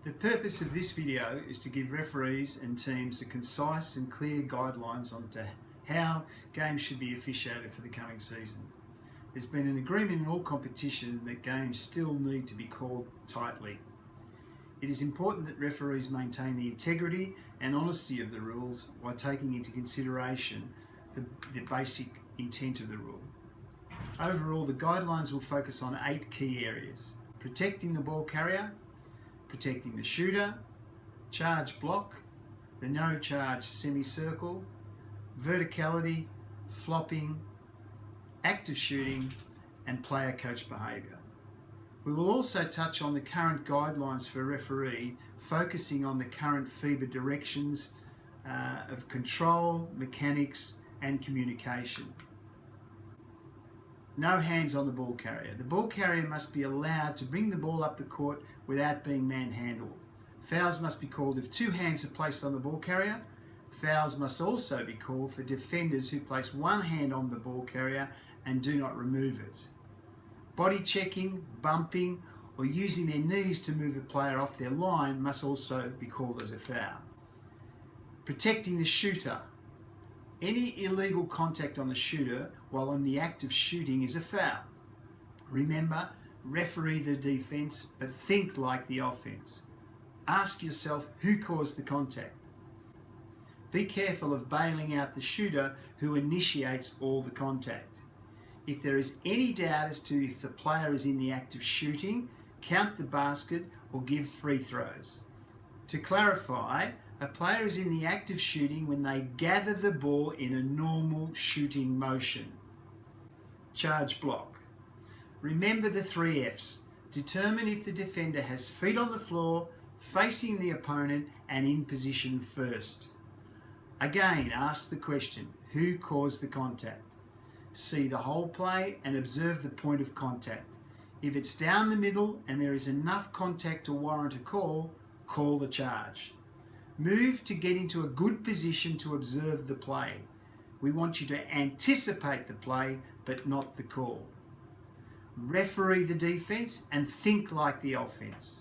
The purpose of this video is to give referees and teams a concise and clear guidelines on how games should be officiated for the coming season. There's been an agreement in all competition that games still need to be called tightly. It is important that referees maintain the integrity and honesty of the rules while taking into consideration the basic intent of the rule. Overall, the guidelines will focus on 8 key areas: protecting the ball carrier, protecting the shooter, charge block, the no charge semicircle, verticality, flopping, active shooting, and player coach behaviour. We will also touch on the current guidelines for referee, focusing on the current FIBA directions of control, mechanics and communication. No hands on the ball carrier. The ball carrier must be allowed to bring the ball up the court without being manhandled. Fouls must be called if 2 hands are placed on the ball carrier. Fouls must also be called for defenders who place 1 hand on the ball carrier and do not remove it. Body checking, bumping, or using their knees to move a player off their line must also be called as a foul. Protecting the shooter. Any illegal contact on the shooter while in the act of shooting is a foul. Remember, referee the defence, but think like the offence. Ask yourself who caused the contact. Be careful of bailing out the shooter who initiates all the contact. If there is any doubt as to if the player is in the act of shooting, count the basket or give free throws. To clarify, a player is in the act of shooting when they gather the ball in a normal shooting motion. Charge block. Remember the 3 F's. Determine if the defender has feet on the floor, facing the opponent and in position first. Again, ask the question, who caused the contact? See the whole play and observe the point of contact. If it's down the middle and there is enough contact to warrant a call, call the charge. Move to get into a good position to observe the play. We want you to anticipate the play, but not the call. Referee the defence and think like the offence.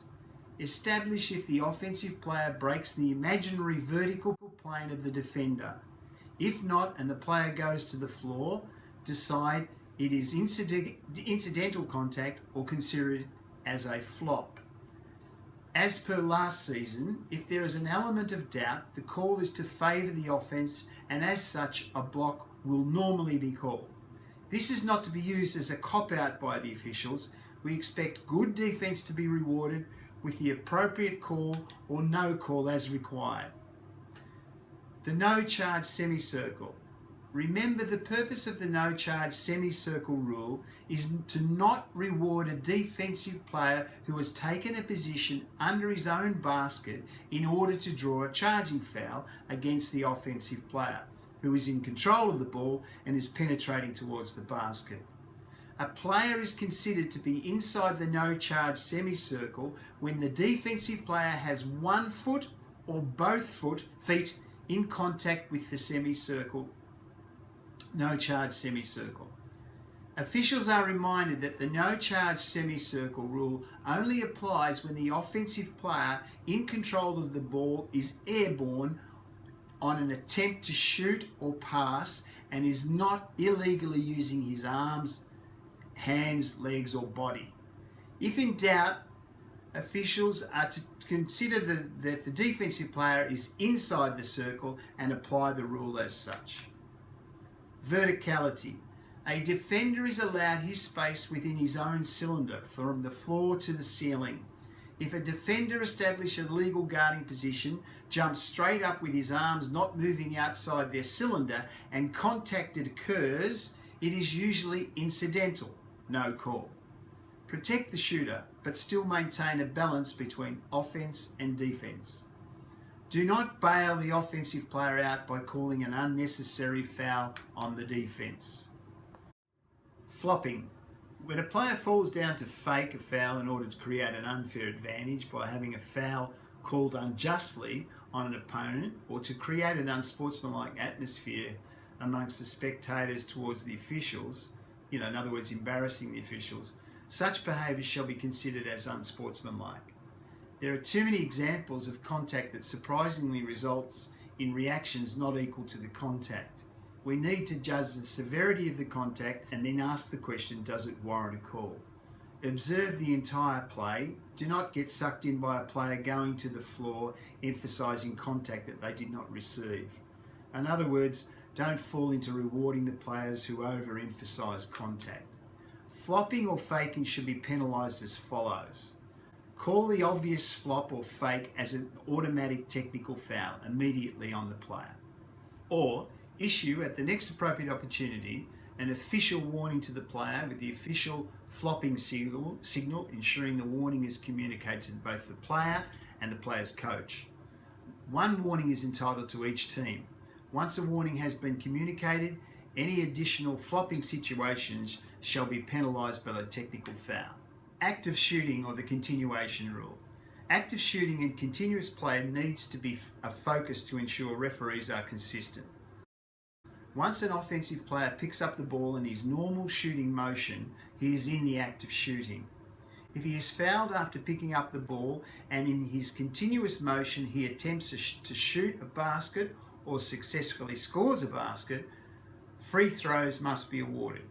Establish if the offensive player breaks the imaginary vertical plane of the defender. If not, and the player goes to the floor, decide it is incidental contact or consider it as a flop. As per last season, if there is an element of doubt, the call is to favour the offence, and as such a block will normally be called. This is not to be used as a cop-out by the officials. We expect good defence to be rewarded with the appropriate call or no call as required. The no charge semicircle. Remember, the purpose of the no charge semicircle rule is to not reward a defensive player who has taken a position under his own basket in order to draw a charging foul against the offensive player who is in control of the ball and is penetrating towards the basket. A player is considered to be inside the no charge semicircle when the defensive player has 1 foot or both feet in contact with the semicircle. No charge semicircle. Officials are reminded that the no charge semicircle rule only applies when the offensive player in control of the ball is airborne on an attempt to shoot or pass and is not illegally using his arms, hands, legs or body. If in doubt, officials are to consider that the defensive player is inside the circle and apply the rule as such. Verticality. A defender is allowed his space within his own cylinder from the floor to the ceiling. If a defender establishes a legal guarding position, jumps straight up with his arms not moving outside their cylinder and contact occurs, it is usually incidental, no call. Protect the shooter, but still maintain a balance between offence and defence. Do not bail the offensive player out by calling an unnecessary foul on the defence. Flopping. When a player falls down to fake a foul in order to create an unfair advantage by having a foul called unjustly on an opponent, or to create an unsportsmanlike atmosphere amongst the spectators towards the officials, in other words, embarrassing the officials, such behaviour shall be considered as unsportsmanlike. There are too many examples of contact that surprisingly results in reactions not equal to the contact. We need to judge the severity of the contact and then ask the question, does it warrant a call? Observe the entire play. Do not get sucked in by a player going to the floor, emphasising contact that they did not receive. In other words, don't fall into rewarding the players who overemphasise contact. Flopping or faking should be penalised as follows. Call the obvious flop or fake as an automatic technical foul immediately on the player. Or issue at the next appropriate opportunity an official warning to the player with the official flopping signal, ensuring the warning is communicated to both the player and the player's coach. One warning is entitled to each team. Once a warning has been communicated, any additional flopping situations shall be penalised by the technical foul. Active shooting or the continuation rule. Active shooting and continuous play needs to be a focus to ensure referees are consistent. Once an offensive player picks up the ball in his normal shooting motion, he is in the act of shooting. If he is fouled after picking up the ball and in his continuous motion he attempts to shoot a basket or successfully scores a basket, free throws must be awarded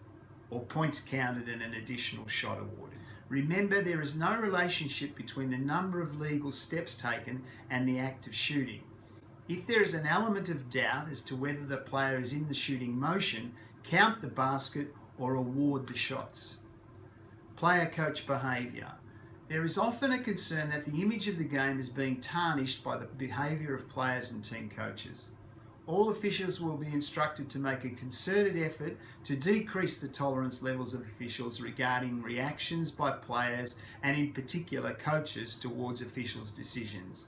or points counted and an additional shot awarded. Remember, there is no relationship between the number of legal steps taken and the act of shooting. If there is an element of doubt as to whether the player is in the shooting motion, count the basket or award the shots. Player-coach behaviour. There is often a concern that the image of the game is being tarnished by the behaviour of players and team coaches. All officials will be instructed to make a concerted effort to decrease the tolerance levels of officials regarding reactions by players and in particular coaches towards officials' decisions.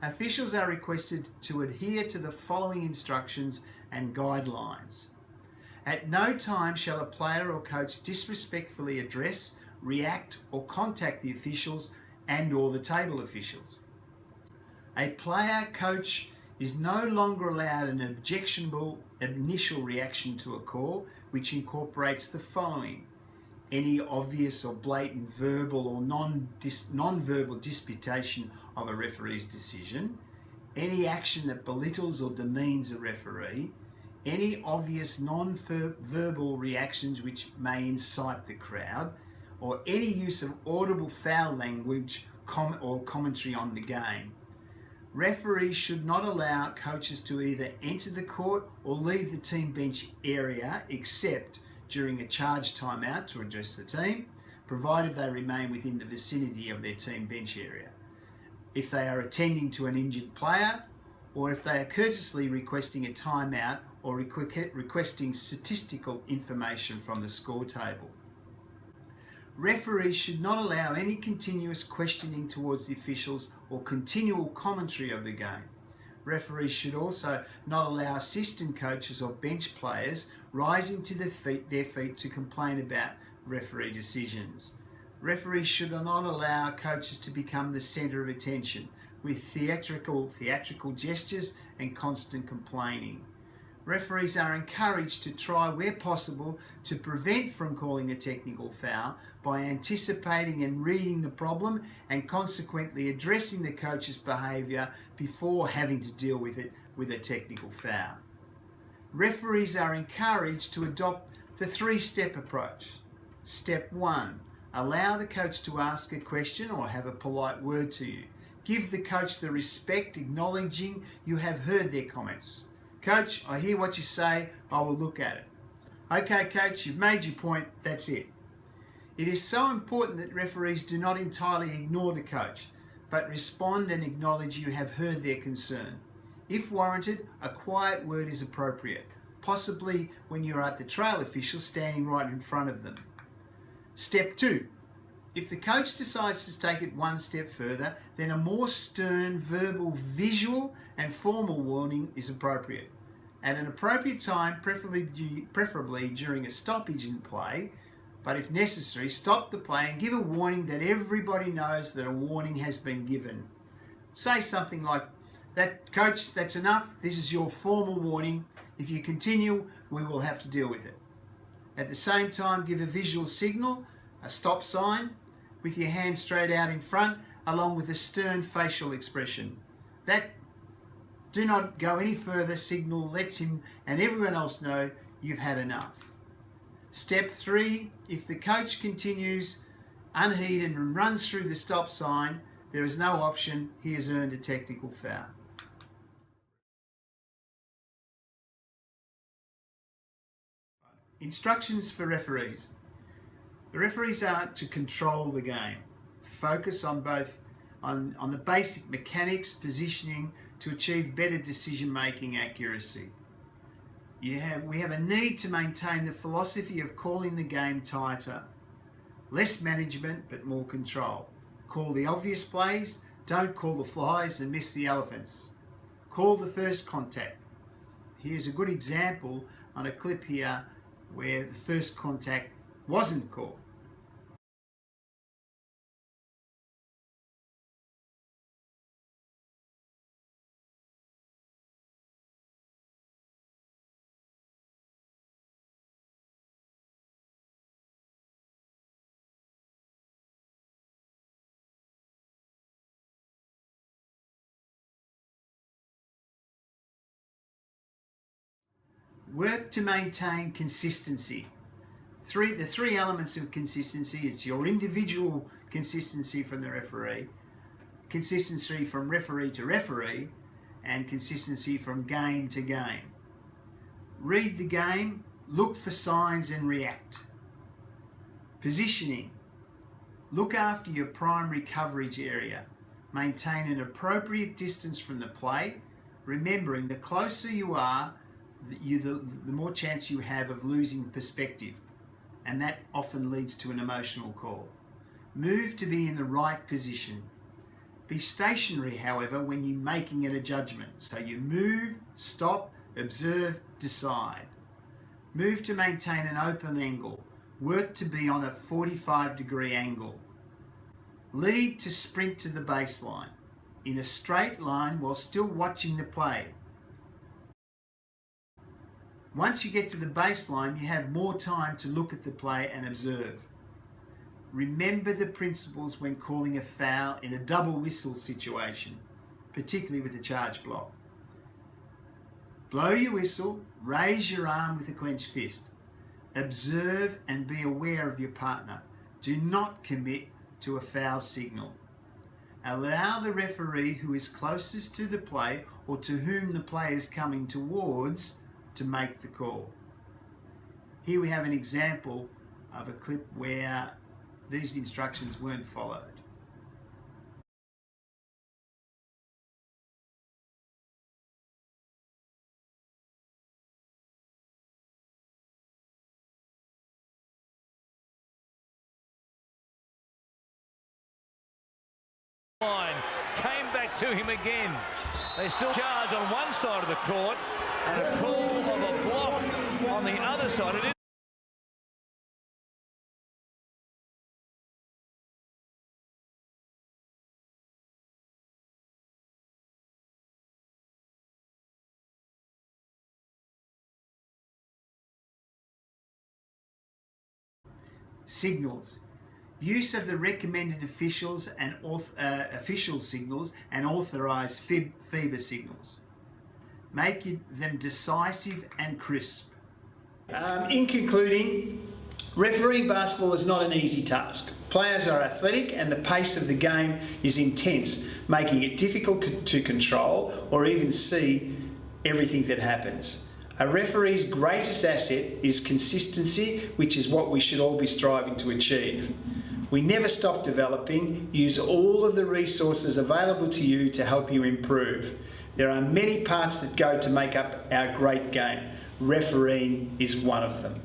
Officials are requested to adhere to the following instructions and guidelines. At no time shall a player or coach disrespectfully address, react or contact the officials and/or the table officials. A player coach is no longer allowed an objectionable initial reaction to a call which incorporates the following: any obvious or blatant verbal or non-verbal disputation of a referee's decision, any action that belittles or demeans a referee, any obvious non-verbal reactions which may incite the crowd, or any use of audible foul language or commentary on the game. Referees should not allow coaches to either enter the court or leave the team bench area except during a charge timeout to address the team, provided they remain within the vicinity of their team bench area. If they are attending to an injured player, or if they are courteously requesting a timeout or requesting statistical information from the score table. Referees should not allow any continuous questioning towards the officials or continual commentary of the game. Referees should also not allow assistant coaches or bench players rising to their feet to complain about referee decisions. Referees should not allow coaches to become the centre of attention with theatrical gestures and constant complaining. Referees are encouraged to try where possible to prevent from calling a technical foul by anticipating and reading the problem and consequently addressing the coach's behaviour before having to deal with it with a technical foul. Referees are encouraged to adopt the three-step approach. Step 1. Allow the coach to ask a question or have a polite word to you. Give the coach the respect, acknowledging you have heard their comments. Coach, I hear what you say, I will look at it. Okay, coach, you've made your point, that's it. It is so important that referees do not entirely ignore the coach, but respond and acknowledge you have heard their concern. If warranted, a quiet word is appropriate, possibly when you are at the trail official standing right in front of them. Step 2. If the coach decides to take it one step further, then a more stern, verbal, visual and formal warning is appropriate. At an appropriate time, preferably during a stoppage in play, but if necessary, stop the play and give a warning that everybody knows that a warning has been given. Say something like, "That coach, that's enough. This is your formal warning. If you continue, we will have to deal with it." At the same time, give a visual signal, a stop sign, with your hand straight out in front, along with a stern facial expression. That "do not go any further" signal lets him and everyone else know you've had enough. Step 3, if the coach continues unheeded and runs through the stop sign, there is no option, he has earned a technical foul. Instructions for referees. The referees are to control the game, focus on the basic mechanics, positioning to achieve better decision-making accuracy. We have a need to maintain the philosophy of calling the game tighter. Less management, but more control. Call the obvious plays, don't call the flies and miss the elephants. Call the first contact. Here's a good example on a clip here where the first contact wasn't called. Work to maintain consistency. The three elements of consistency is your individual consistency from the referee, consistency from referee to referee, and consistency from game to game. Read the game, look for signs and react. Positioning. Look after your primary coverage area. Maintain an appropriate distance from the play, remembering the closer you are, the more chance you have of losing perspective, and that often leads to an emotional call. Move to be in the right position. Be stationary, however, when you're making a judgment. So you move, stop, observe, decide. Move to maintain an open angle. Work to be on a 45-degree angle. Lead to sprint to the baseline in a straight line while still watching the play. Once you get to the baseline, you have more time to look at the play and observe. Remember the principles when calling a foul in a double whistle situation, particularly with a charge block. Blow your whistle, raise your arm with a clenched fist. Observe and be aware of your partner. Do not commit to a foul signal. Allow the referee who is closest to the play or to whom the play is coming towards to make the call. Here we have an example of a clip where these instructions weren't followed. Came back to him again. They still charge on one side of the court and a call of a block on the other side. It is Signals. Use of the recommended officials and official signals and authorised FIBA signals. Make them decisive and crisp. In concluding, refereeing basketball is not an easy task. Players are athletic and the pace of the game is intense, making it difficult to control or even see everything that happens. A referee's greatest asset is consistency, which is what we should all be striving to achieve. We never stop developing. Use all of the resources available to you to help you improve. There are many parts that go to make up our great game. Refereeing is one of them.